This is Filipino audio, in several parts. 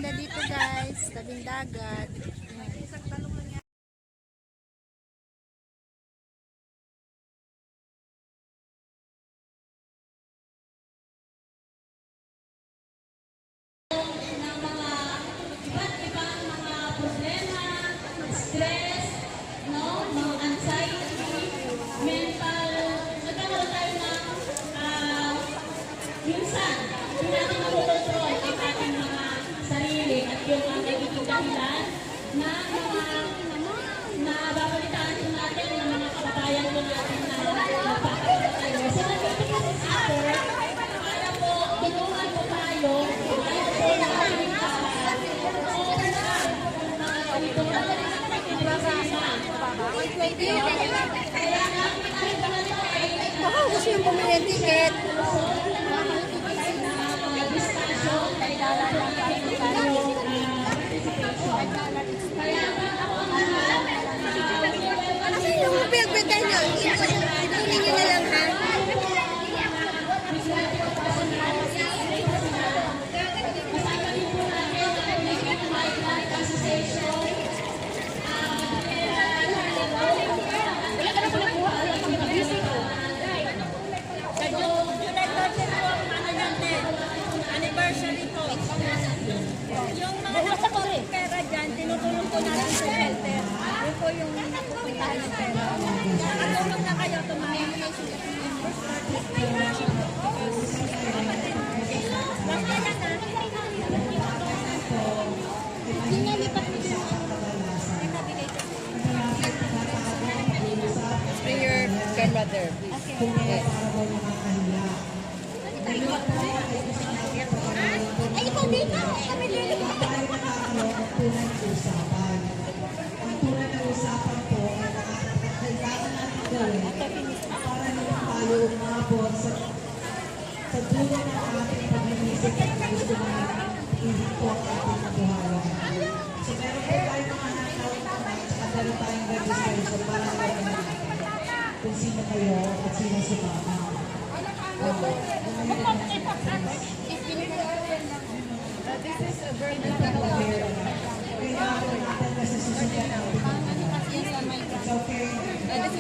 maganda dito guys, tabing dagat. Baka gusto yung bumili ng ticket. Yung pinagpintay nyo, ituloy nyo na lang ha. Anniversary po. Yung mga nakapagpapang pera dyan, tinutulong po natin sa shelter. Yun po yung napupuntahan ng pera. Nakatulong na kayo, tumingin mo yung basta yan na. Sinalipat mo siya. Bring your grandmother. Okay. Ay, ikaw dito! Kami dito! Ang tunay na usapan po ay kailangan natin gawin para naman tayo umabot sa dulo ng ating pag-iisip at gusto natin hindi po ang ating nabuhayan. So meron po tayo mga hanap at saka meron tayong registration para naman kung sino kayo at sino si Mama. This is a very difficult area. This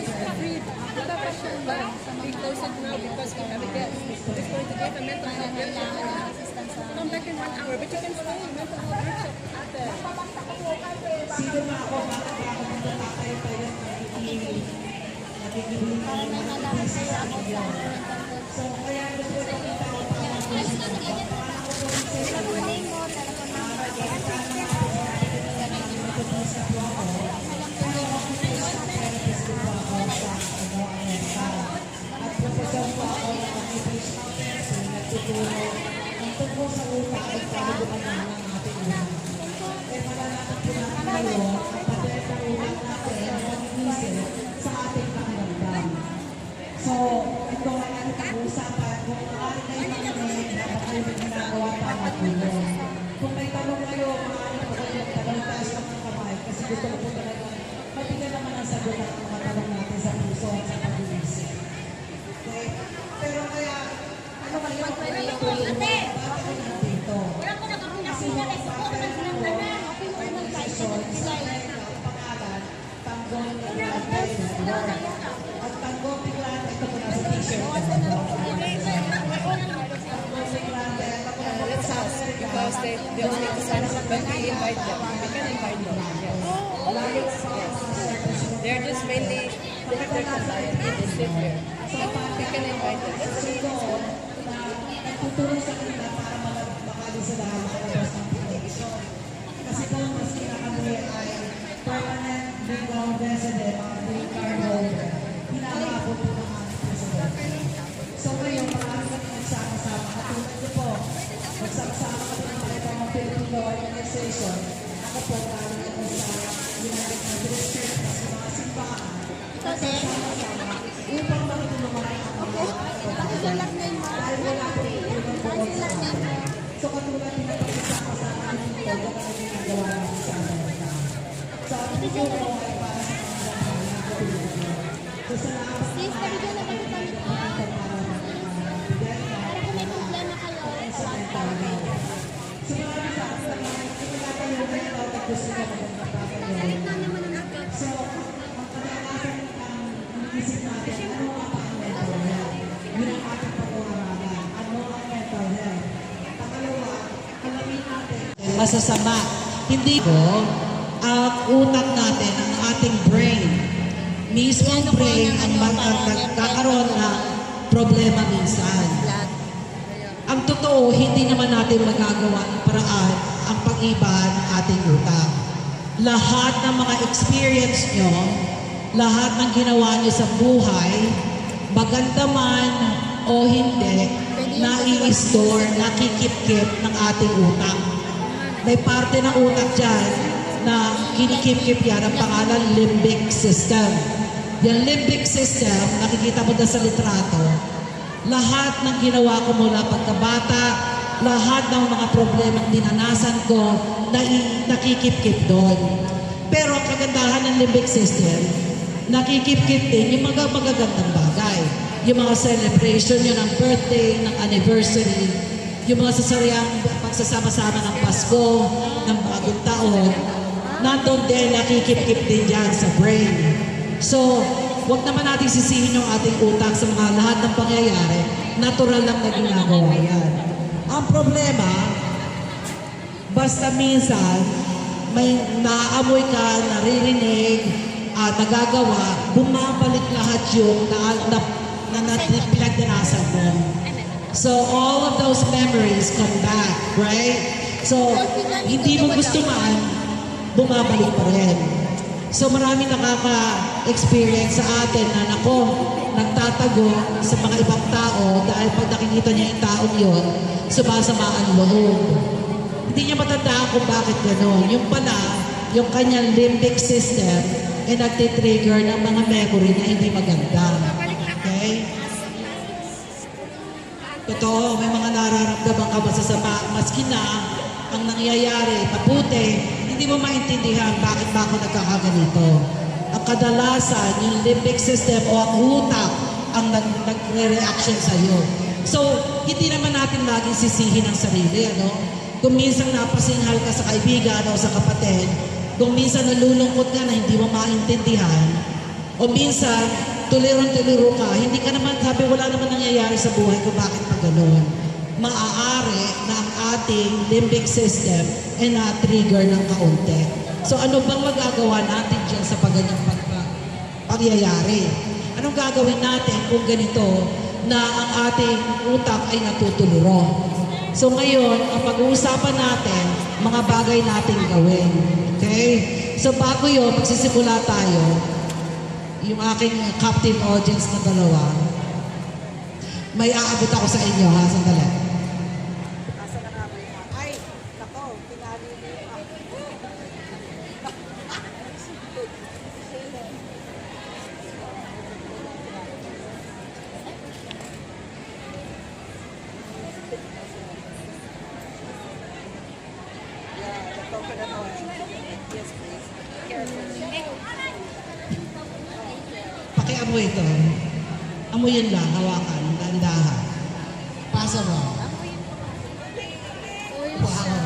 is free profession, but we close it now because we have a guest. It's going to give a mental health workshop. Come back in 1 hour, but you can stay. Mental health workshop after. Sino ba ako? Bakit ba ako magpapakay pa yung nakikibili ko yung mga pieces sa video? So, kaya gusto ko yung tao pa ako po ang tungkol sa upa ay kalubukan na ng ating upa. Kaya malalaman po natin ngayon ang pader ng upa natin ang mag-iisip sa ating pakiramdam. So, ito ay ang pag-uusapan kung maaari kayo makinig, dapat kayo may ginagawa para matulong. Kung may tanong kayo, maaari po kayo magtanong, taas lang ng kamay kasi gusto ko po talaga mabigyan naman ang sagot at mga tanong natin sa puso at sa pag-iisip. Okay? Pero kaya, ano kayo? Ate! Dito. Wala ko nakapunakuna kasi po ako nagsinagdana. Okay mo naman tayo. Pangalan, Tanggol Piglan. At Tanggol Piglan, ito po nasa t-shirt. Let's ask because they don't need to sign up, but we invite them. We can invite them. Yes. They're just mainly to have their society. They sit here. So we can invite them. Nagtutulong sa kanila para makali sila makalabas ng protection. Kasi kung mas kami ay permanent legal resident, mga green card holder, hinahabol po ng ating president. So ngayon, marami kami nagsama-sama. Katulad ko po, nagsama-sama kami ng mga Filipino organization. Ako po, galing ako sa United Methodist Church, kasi mga simbahan. Nagsama-sama upang makitulungan ang mga dahil wala po yung bukod sa akin. So katulad din ang pag-isama sa akin dito, yung kami ginagawa namin sa Amerika. So ang video ko ay para sa mga dahil na katulad. So sa lahat ng mga para kung may problema kayo, so marami sa atin na tinatalo na yung tawag gusto ko magpapagawa. So, ang kadalasan ang isip natin, ano nga ba ang mental health? Yun ang ating pag-uaralan. Ano ang mental health? Pangalawa, alamin natin. Masasama. Hindi ko, ang utak natin, ang ating brain, mismo ang brain ang nagkakaroon ng problema minsan. Ang totoo, hindi naman natin magagawa ng paraan ang pag-iba ng ating utak. Lahat ng mga experience nyo, lahat ng ginawa nyo sa buhay, maganda man o hindi, nai-store, nakikip-kip ng ating utak. May parte ng utak dyan na kinikip-kip yan ang pangalan limbic system. Yung limbic system, nakikita mo na sa litrato, lahat ng ginawa ko mula pagkabata, lahat ng mga problemang dinanasan ko, nakikip-kip doon. Pero ang kagandahan ng limbic system, nakikip-kip din yung mga magagandang bagay. Yung mga celebration yun ng birthday, ng anniversary, yung mga sasaryang pagsasama-sama ng Pasko, ng bagong taon, nandun din, nakikip-kip din dyan sa brain. So, huwag naman natin sisihin yung ating utak sa mga lahat ng pangyayari. Natural lang na ginagawa yan. Ang problema, basta minsan, may naaamoy ka, naririnig, nagagawa, bumabalik lahat yung pinagdanasan mo. So, all of those memories come back, right? So, hindi mo gusto man, bumabalik pa rin. So marami nakaka-experience sa atin na nako, nagtatago sa mga ibang tao dahil pag nakikita niya yung taong yun, sumasama ang loob. Hindi niya matandaan kung bakit gano'n. Yung pala, yung kanyang limbic system ay nagtitrigger ng mga memory na hindi maganda. Okay? Totoo, may mga nararamdaman ka masasama, maski na ang nangyayari, mabuti, hindi mo maintindihan bakit ba ako nagkakaganito. Ang kadalasan, yung limbic system o ang utak ang nagre-reaction sa iyo. So, hindi naman natin laging sisihin ang sarili, ano? Kung minsan napasinghal ka sa kaibigan o sa kapatid, kung minsan nalulungkot ka na hindi mo maintindihan, o minsan tulirong-tuliro ka, hindi ka naman, sabi wala naman nangyayari sa buhay kung bakit pa gano'n. Maaari na ang ating limbic system ay na-trigger ng kaunti. So ano bang magagawa natin dyan sa paganyang pangyayari? Anong gagawin natin kung ganito na ang ating utak ay natutuluro? So ngayon, ang pag-uusapan natin, mga bagay natin gawin. Okay? So bago yun, magsisimula tayo, yung aking captive audience na dalawa, may aabot ako sa inyo, ha? Sandali. Ay, nako, pinali niyo pa. Pakiamoy ito. Amoyin lang, hawakan, dahan-dahan. Pasa mo. Wow.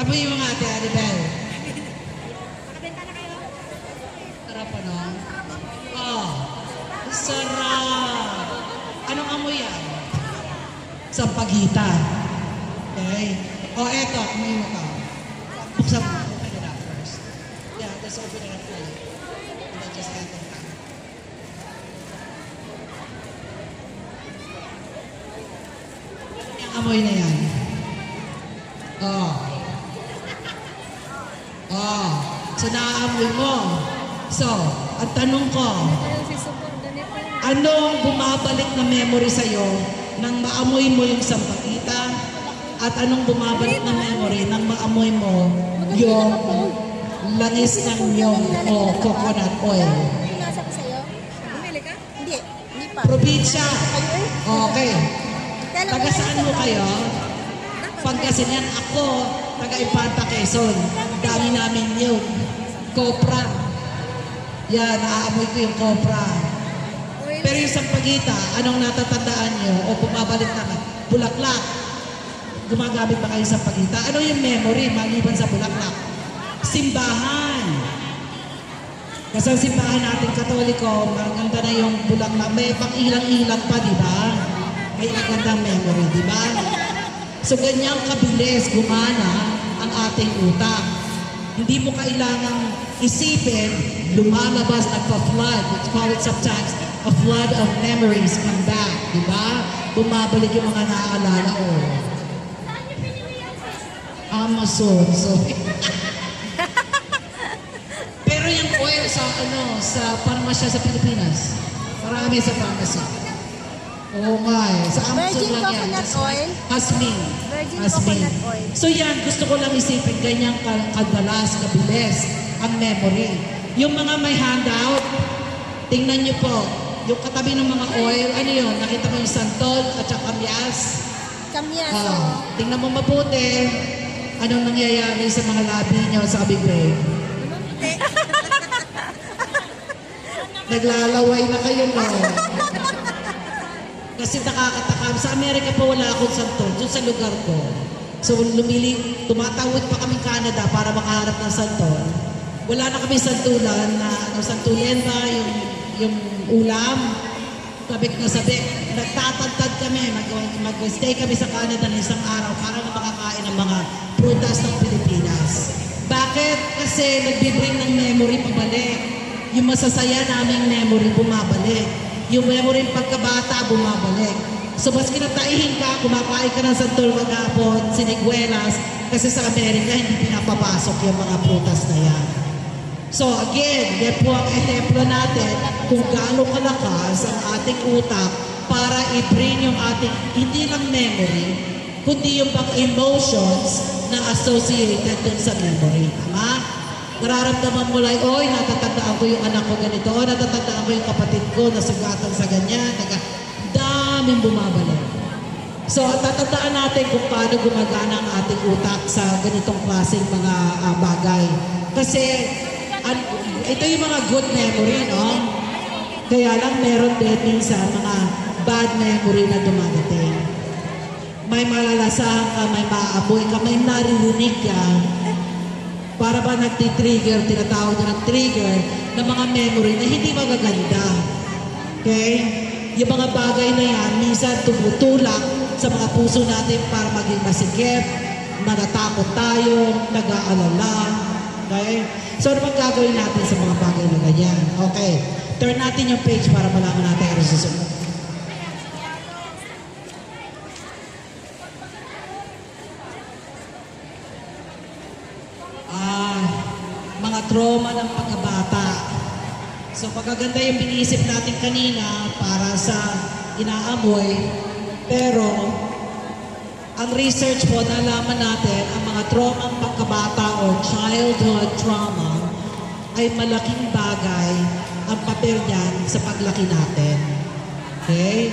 Amoy yung mga ate, Aribel. Sarap ano? Oh, sarap. Anong amoy yan? Sampagitan. Okay? O, eto, amoy mo ka. Buksan mo. Open it up first. Yeah, just open it up first. And then just add it. Amoy na yan. Oh. Oh. So, naaamoy mo. So, ang tanong ko, anong bumabalik na memory sa'yo nang maamoy mo yung sampagita? At anong bumabalik na memory nang maamoy mo yung langis ng yung coconut oil? Pinasa ko sa'yo? Bumili ka? Hindi pa. Probinsya. Okay. Dalawa Taga saan mo kayo? Pangasinan ako, taga Infanta Quezon. Dami namin yung copra. Yan, naaamoy ko yung copra. Pero yung sampagita, anong natatandaan nyo? O bumabalik na bulaklak. Gumagamit ba kayo sa pagkita? Ano yung memory maliban sa bulaklak? Simbahan. Kasi ang simbahan natin Katoliko, maganda na yung bulaklak. May pang ilang-ilang pa, di ba? May magandang memory, di ba? So ganyang kabilis gumana ang ating utak. Hindi mo kailangang isipin, lumalabas, nagpa-flood. Let's call it sometimes a flood of memories come back, di ba? Bumabalik yung mga naaalala ko. Amazon, sorry. Pero yung oil sa pharmacy sa Pilipinas, marami sa pharmacy. Oo nga eh. Sa Amazon Virgin lang yan. coconut oil? Hasmin. Virgin Hasmin. coconut oil. So yan, gusto ko lang isipin ganyang kadalas, kabilis ang memory. Yung mga may handout, tingnan nyo po, yung katabi ng mga oil, ano yun? Nakita mo yung santol at saka kamyas? Kamyaso. Tingnan mo mabuti, anong nangyayari sa mga labi nyo sa bibig. Naglalaway na kayo, no? Kasi nakakatakam. Sa Amerika pa wala akong santol, dun sa lugar ko. So tumatawid pa kami Canada para makaharap ng santol. Wala na kami santulan na, santulen ba, yung ulam. Sabik na sabik. Nagtatantad kami, mag-stay kami sa Canada ng isang araw para na makakain ng mga prutas ng Pilipinas. Bakit? Kasi nagbibring ng memory pabalik. Yung masasaya naming memory bumabalik. Yung memory ng pagkabata bumabalik. So mas kinataihin ka, kumakain ka ng santol maghapon, siniguelas, kasi sa Amerika hindi pinapapasok yung mga prutas na yan. So again, yan po ang ehemplo natin kung gaano kalakas ang ating utak para i-bring yung ating, hindi lang memory, kundi yung pang emotions na associated dun sa memory. Tama? Nararamdaman mo lang, oy, natatandaan ko yung anak ko ganito, o natatandaan ko yung kapatid ko, nasugatan sa ganyan, daming bumabalik. So, tatandaan natin kung paano gumagana ang ating utak sa ganitong klaseng mga bagay. Kasi, ito yung mga good memory, no? Kaya lang meron din minsan mga bad memory na dumadating. May malalasahan ka, may maaamoy ka, may naririnig ka. Para ba nagtitrigger, tinatawag na ng trigger ng mga memory na hindi magaganda. Okay? Yung mga bagay na yan, minsan tumutulak sa mga puso natin para maging masikip, natatakot tayo, nag-aalala. Okay? So, ano bang gagawin natin sa mga bagay na ganyan? Okay. Turn natin yung page para malaman natin ano susunod. Mga trauma ng pagkabata. So, pagkaganda yung biniisip natin kanina para sa inaamoy, pero ang research po, nalaman natin, ang mga trauma ng pagkabata or childhood trauma ay malaking bagay ang papel niyan sa paglaki natin. Okay?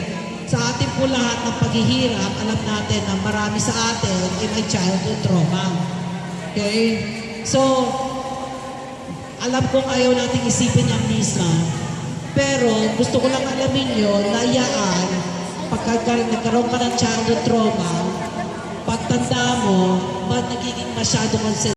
Sa atin po lahat ng paghihirap, alam natin na marami sa atin ay may childhood trauma. Okay? So, alam kong ayaw nating isipin ang misma, pero gusto ko lang alamin yun na yaan, pagka nagkaroon ka ng childhood trauma, pagtanda mo, ba't nagiging masyado